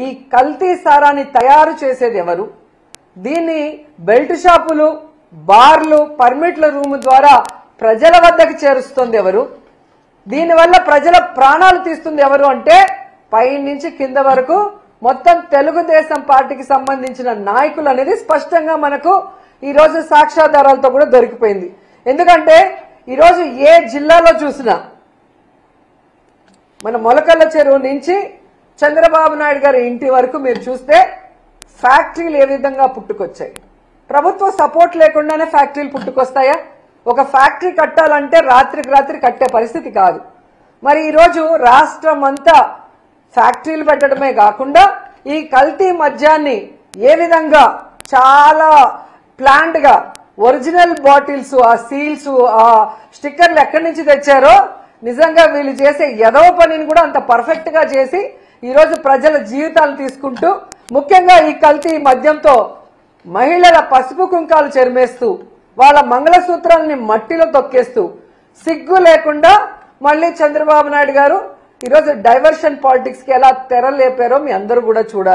ఈ కల్తీ సారాన్ని తయారు చేసేది ఎవరు? దీన్ని బెల్ట్ షాపులు, బార్లు, పర్మిట్ల రూమ్ ద్వారా ప్రజల వద్దకు చేరుస్తుంది ఎవరు? దీనివల్ల ప్రజల ప్రాణాలు తీస్తుంది ఎవరు అంటే పై నుంచి కింద వరకు మొత్తం తెలుగుదేశం పార్టీకి సంబంధించిన నాయకులు అనేది స్పష్టంగా మనకు ఈరోజు సాక్ష్యాధారాలతో కూడా దొరికిపోయింది. ఎందుకంటే ఈరోజు ఏ జిల్లాలో చూసినా మన మొలకల్ల చెరువు నుంచి చంద్రబాబు నాయుడు గారి ఇంటి వరకు మీరు చూస్తే ఫ్యాక్టరీలు ఏ విధంగా పుట్టుకొచ్చాయి. ప్రభుత్వ సపోర్ట్ లేకుండానే ఫ్యాక్టరీలు పుట్టుకొస్తాయా? ఒక ఫ్యాక్టరీ కట్టాలంటే రాత్రికి రాత్రి కట్టే పరిస్థితి కాదు. మరి ఈరోజు రాష్ట్రం అంతా ఫ్యాక్టరీలు పెట్టడమే కాకుండా ఈ కల్తీ మద్యాన్ని ఏ విధంగా చాలా ప్లాంట్ గా ఒరిజినల్ బాటిల్స్, ఆ సీల్స్, ఆ స్టిక్కర్లు ఎక్కడి నుంచి తెచ్చారో నిజంగా వీళ్ళు చేసే ఎదవ పనిని కూడా అంత పర్ఫెక్ట్ గా చేసి ఈరోజు ప్రజల జీవితాలు తీసుకుంటూ, ముఖ్యంగా ఈ కల్తీ మద్యంతో మహిళల పసుపు కుంకాలు చెరిమేస్తూ, వాళ్ళ మంగళసూత్రాలని మట్టిలో తొక్కేస్తూ, సిగ్గు లేకుండా మళ్ళీ చంద్రబాబు నాయుడు గారు ఈరోజు డైవర్షన్ పాలిటిక్స్ కి ఎలా తెరలేపారో మీ అందరూ కూడా చూడాలి.